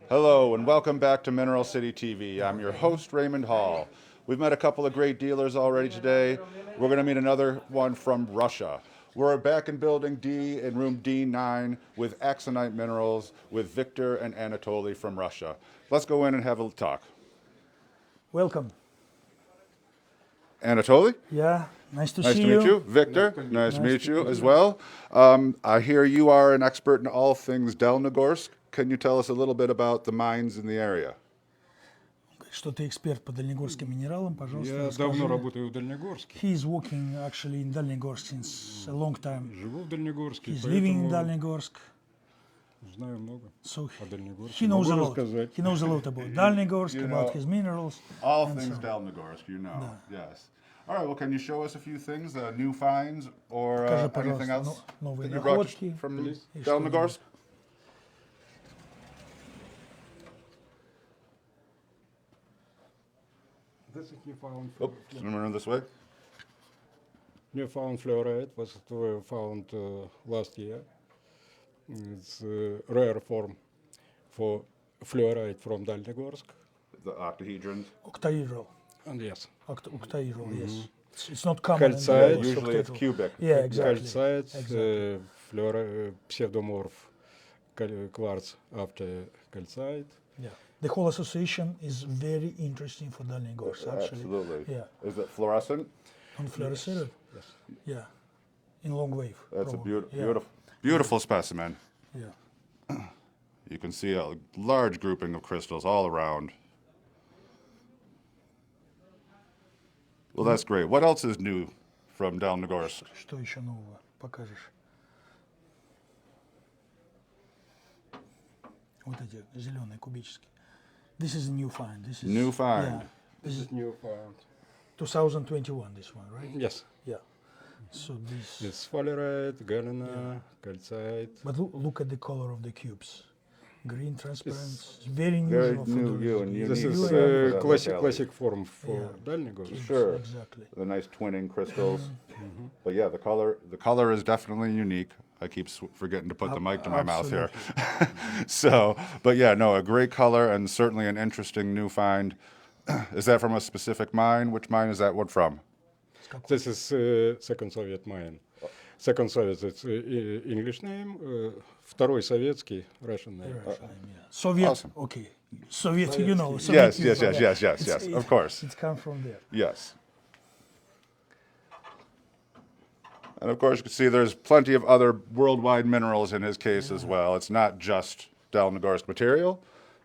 Hello and welcome back to Mineral City TV. I'm your host, Raymond Hall. We've met a couple of great dealers already today. We're going to meet another one from Russia. We're back in building D in room D9 with Axinite Minerals with Victor and Anatoly from Russia. Let's go in and have a talk. Welcome. Anatoly? Yeah, nice to Nice see to meet you. Victor, nice to meet you as well. I hear you are an expert in all things Dalnegorsk. Can you tell us a little bit about the mines in the area? Что ты эксперт по дальнегорским минералам, пожалуйста, Я расскажи. давно работаю в Дальнегорске. He is working actually in Dalnegorsk since a long time. Живу в Дальнегорске, He's living in поэтому Dalnegorsk, знаю много so о Дальнегорске. he knows a Могу lot. рассказать. He knows a lot about Dalnegorsk, You about know, his minerals. All and things so Dalnegorsk, you know. Yes. All right, well, can you show us a few things, new finds or Покажи, anything пожалуйста, else новые that you brought находки. from И что Dalnegorsk? This is Newfound Oh, run this way. Newfound fluorite was found last year. It's a rare form for fluorite from Dalnegorsk. The octahedrons. Octahedral. And yes, Octahedral, yes. It's not common. in Calcite. Dalnegorsk, Usually it's octahedral. cubic. Yeah, exactly. calcite, Exactly. pseudomorph quartz after calcite. Yeah. The whole association is very interesting for Dalnegorsk, actually. Absolutely. Yeah. Is it fluorescent? On fluorescent? Yes. Yeah. In long wave. That's a probably. Yeah. beautiful, beautiful specimen. Yeah. You can see a large grouping of crystals all around. Well, that's great. What else is new from Dalnegorsk? Что еще нового покажешь? Вот эти зеленые кубические. This is a new find. This is New find. Yeah, This is Newfound. 2021. This one, right? Yes. Yeah. So this. It's fluorite, galena, calcite. But look at the color of the cubes. Green, transparent. It's very Very unusual for new, those. you and unique. This is for that locality. classic form for Yeah. Dalnegorsk. Sure. Exactly. The nice twinning crystals. But yeah, the color is definitely unique. I keep forgetting to put the mic to my mouth here. So, but yeah, no, a great color and certainly an interesting new find. Is that from a specific mine? Which mine is that one from? This is second Soviet mine. Second Soviet, it's English name. Второй советский, Russian name. Russian name, yeah. Soviet. Awesome. Okay. Soviet, you know. Yes, Soviet yes, people, yes, yeah. yes, yes, of course. It comes from there. Yes. And of course, you can see there's plenty of other worldwide minerals in his case as well. It's not just Dalnegorsk material,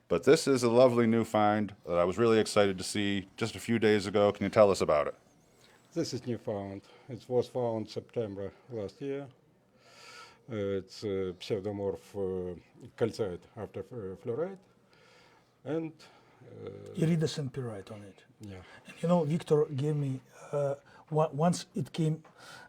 but this is a lovely new find that I was really excited to see just a few days ago. Can you tell us about it? This is Newfound. It was found September last year. It's pseudomorph calcite after fluorite. And Iridescent pyrite on it. yeah, And you know, Victor gave me, once it came,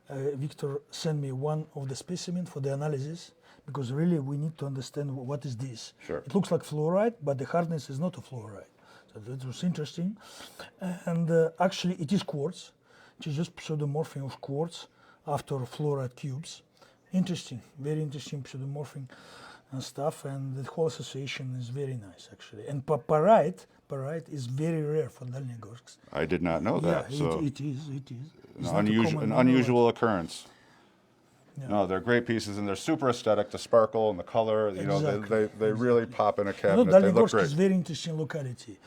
Victor sent me one of the specimen for the analysis, because really we need to understand what is this. Sure. It looks like fluorite, but the hardness is not a fluorite. So that was interesting. And actually it is quartz. It is just pseudomorphing of quartz after fluorite cubes. Interesting, very interesting pseudomorphing and stuff, and the whole association is very nice actually. And pyrite is very rare for Dalnegorsk. I did not know that. Yeah, So it is. It's an not a common mineral. unusual occurrence. Yeah. No, they're great pieces and they're super aesthetic. The sparkle and the color, you know, Exactly, they really pop in a You know, cabinet. They look Dalnegorsk great. is very interesting locality.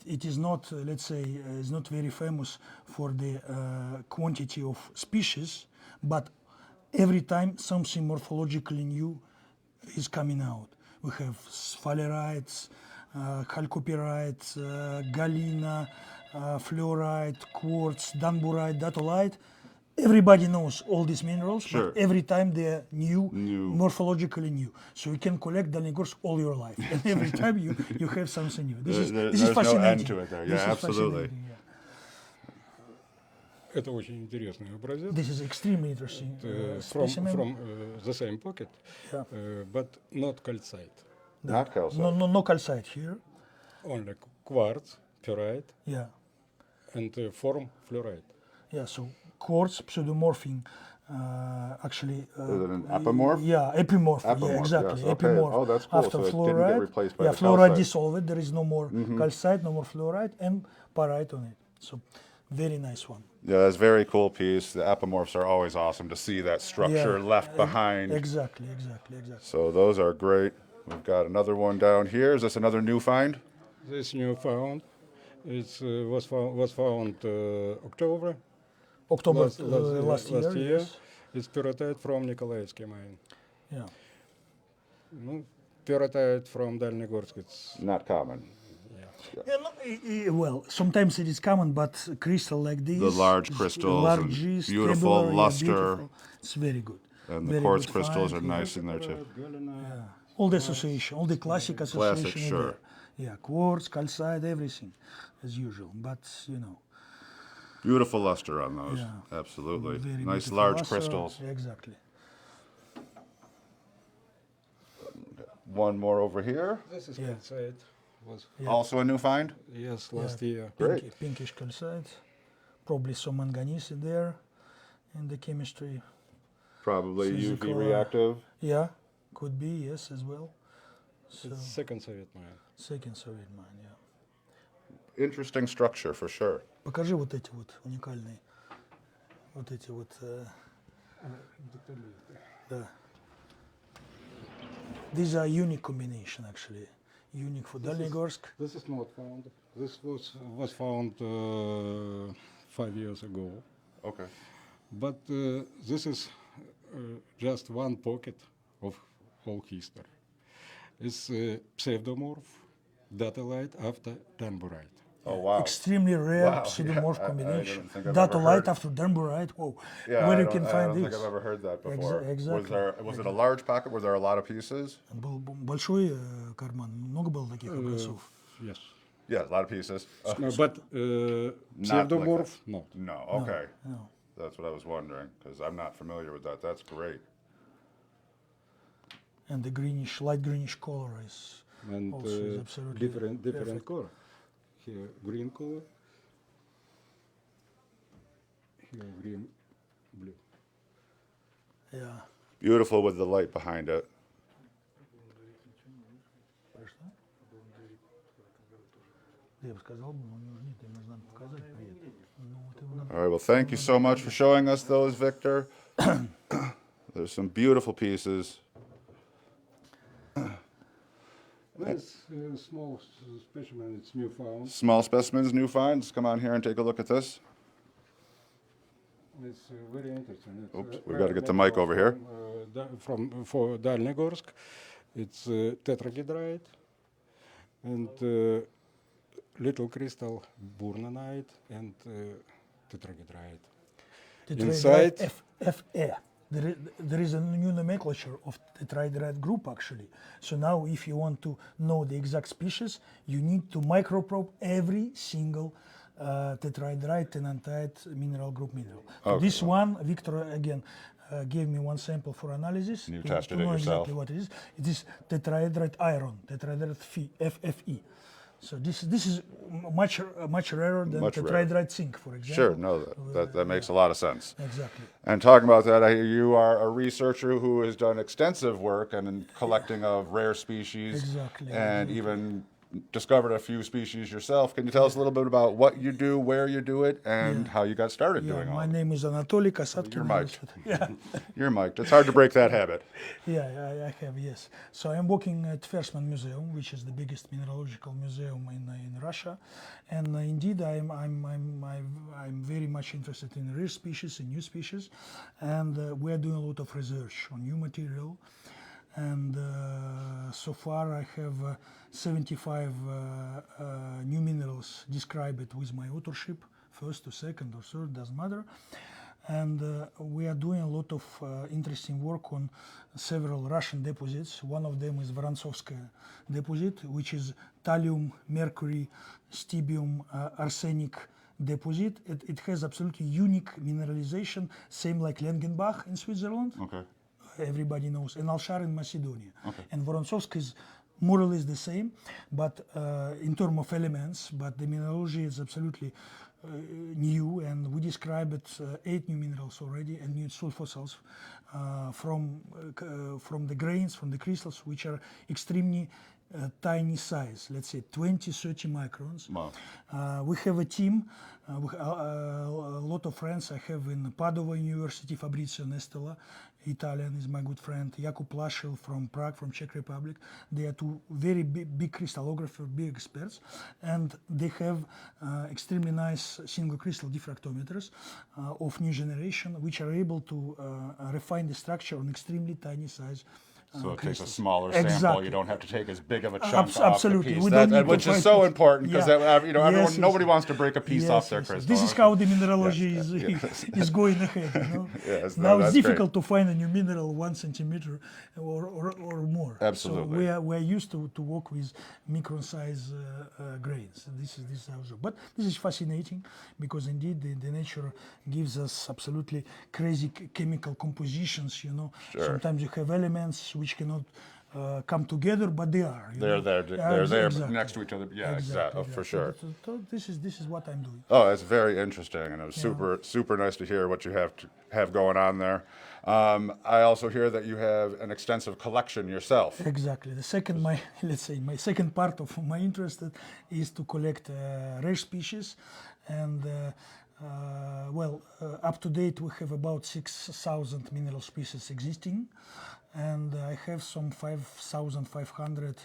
It is not, let's say, is not very famous for the quantity of species, but every time something morphologically new is coming out. We have sphalerites, chalcopyrites, galena, fluorite, quartz, danburite, datolite. Everybody knows all these minerals, Sure. but every time they're new, New. morphologically new. So you can collect Dalnegorsk all your life, and every time you have something new. This is There's fascinating. no end to it there. This Yeah, is absolutely. fascinating, yeah. это очень интересный образец. This is extremely interesting specimen. From the same pocket, Yeah. but not calcite. Not calcite. No calcite here. Only quartz, pyrite, Yeah. and form fluorite. Yeah, so quartz pseudomorphing Actually, Is it an epimorph? yeah, epimorph. Epimorph, Yeah, exactly. yes, okay. Epimorph. Oh, that's cool. After So it fluoride, didn't get replaced by yeah, the fluoride calcite. dissolved. There is no more calcite, no more fluoride, and pyrite on it. So, very nice one. Yeah, that's a very cool piece. The epimorphs are always awesome to see that structure left behind. Exactly. So those are great. We've got another one down here. Is this another new find? This new found, it was found October October last year. yes. It's pyrrhotite from Nikolaevsky mine. Yeah. No, pyrrhotite from Dalnegorsk. It's Not common. Yeah, no, well, sometimes it is common, but crystal like this, The large is crystals large, and stable, beautiful yeah, luster. beautiful. It's very good. And the Very quartz good crystals are find, nice in there too. All the association, all the classic association. Classic, in sure. there. Yeah, quartz, calcite, everything, as usual. But you know, Beautiful luster on those. Yeah. Absolutely. very Nice beautiful large luster. crystals. Exactly. One more over here. This is Yeah. calcite. Was Also a new find? yes, last year. Great. Pinkish calcite. Probably some manganese in there, in the chemistry. Probably Physical, UV reactive. Yeah, could be, yes, as well. So, It's second Soviet mine. second Soviet mine, yeah. Interesting structure for sure. Покажи вот эти вот уникальные, вот эти вот, да. These are unique combination actually, unique for Dalnegorsk. This is not found. This was found 5 years ago. Okay. But this is just one pocket of whole history. It's pseudomorph datolite after danburite. Oh wow. Extremely rare Wow, pseudomorph yeah, I combination. don't think I've ever Datolite heard- after danburite. Whoa, Yeah, where I you don't, can I find don't think this? I've ever heard that before. Exactly. Was it a large pocket? Were there a lot of pieces? Был большой карман, много было таких образцов. Yes. Yeah, a lot of pieces. No, but Not pseudomorph, like no. No, okay. No. That's what I was wondering because I'm not familiar with that. That's great. And the greenish, light greenish color is And also is absolutely different perfect. color. Here green color. Here green, blue. Yeah. Beautiful with the light behind it. Я бы сказал, но нет, им нужно показать при этом. Ну, вот его надо. All right. Well, thank you so much for showing us those, Victor. There's some beautiful pieces. This small specimen, it's new found. Small specimens, new finds. Come on here and take a look at this. It's very interesting. It's, Oops, we've got to get the mic over here. For Dalnegorsk, it's tetrahedrite and little crystal burnonite and tetrahedrite. Inside- FE. There is a new nomenclature of tetrahedrite group actually. So now if you want to know the exact species, you need to microprobe every single tetrahedrite tenantite mineral group mineral. So Okay. this one, Victor again gave me one sample for analysis. You to tested it know yourself. exactly what it is. It is tetrahedrite iron, tetrahedrite FFE. So this is much rarer than Much rarer. tetrahedrite zinc, for example. Sure, no, that makes a lot of sense. Exactly. And talking about that, I hear you are a researcher who has done extensive work in collecting of rare species, Exactly, and even discovered a few species yourself. Can you tell us a little bit about what you do, where you do it, and how you got started Yeah, doing all my of it? name is Anatoly Kasatkin. You're mic'd. Yeah, You're mic'd. It's hard to break that habit. yeah, I have, yes. So I'm working at Fersman Museum, which is the biggest mineralogical museum in Russia, and indeed I'm very much interested in rare species and new species, and we are doing a lot of research on new material. And so far I have 75 new minerals described with my authorship, first or second or third, doesn't matter. And we are doing a lot of interesting work on several Russian deposits. One of them is Vorontsovskaya deposit, which is thallium, mercury, stibbium, arsenic deposit. It has absolutely unique mineralization, same like Lengenbach in Switzerland. Okay. Everybody knows, and Alshar in Macedonia. And Vorontsovsk is more or less the same, but in terms of elements, but the mineralogy is absolutely new, and we described 8 new minerals already and new sulfosalts from the grains, from the crystals, which are extremely tiny size, let's say 20-30 microns. Wow. We have a team, a lot of friends I have in Padova University, Fabrizio Nestela, Italian is my good friend, Jakub Laszil from Prague, from Czech Republic. They are two very big crystallographers, big experts, and they have extremely nice single crystal diffractometers of new generation, which are able to refine the structure on extremely tiny size. So it takes a smaller sample. Exactly. You don't have to take as big of a chunk off Absolutely. the piece. We don't need Which to is find- so important because Yeah. everyone, Yes, nobody yes. wants to break a piece off their crystal. This is how the mineralogy is going ahead. Yes, no, Now that's it's great. difficult to find a new mineral 1 centimeter or more. Absolutely. So we are used to work with micron size grains. This is our job. But this is fascinating because indeed the nature gives us absolutely crazy chemical compositions. Sure. Sometimes you have elements which cannot come together, but they are. They're there Exactly. next to each other. Yeah, exactly. For sure. So this is what I'm doing. Oh, it's very interesting, and it was super nice to hear what you have going on there. I also hear that you have an extensive collection yourself. Exactly. The second, my second part of my interest is to collect rare species, and up to date we have about 6,000 mineral species existing, and I have some 5,500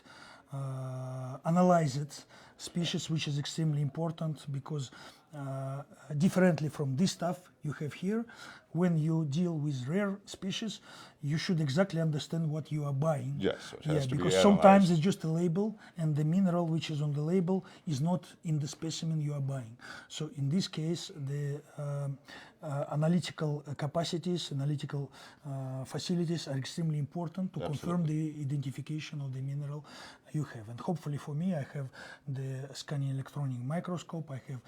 analyzed species, which is extremely important because differently from this stuff you have here, when you deal with rare species, you should exactly understand what you are buying. Yes, it has to be because analyzed. sometimes it's just a label, and the mineral which is on the label is not in the specimen you are buying. So in this case, the analytical capacities, analytical facilities are extremely important to confirm the identification of the mineral you have. And hopefully for me, I have the scanning electron microscope, I have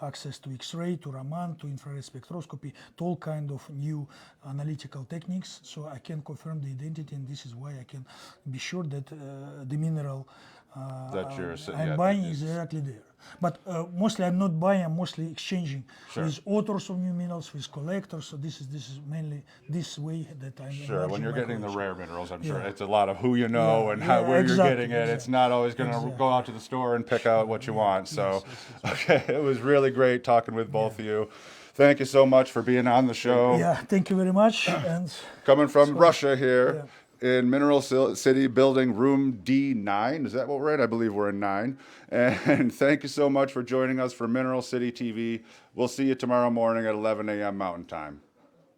access to X-ray, to Raman, to infrared spectroscopy, to all kind of new analytical techniques, so I can confirm the identity, and this is why I can be sure that the mineral I'm buying is exactly there. But mostly I'm not buying, I'm mostly exchanging with authors of new minerals, with collectors, so this is mainly this way that I'm Sure, when enlarging you're my getting the collection. rare minerals, I'm sure it's a lot of who you know and where exactly, you're getting it. exactly. It's not always going to go out to the store and pick out what you want. So, yes. okay, it was really great talking with both of you. Thank you so much for being on the show. Yeah, thank you very much. And Coming from Russia here in Mineral City, building room D9. Is that what we're in? I believe we're in 9. And thank you so much for joining us for Mineral City TV. We'll see you tomorrow morning at 11 a.m. Mountain Time.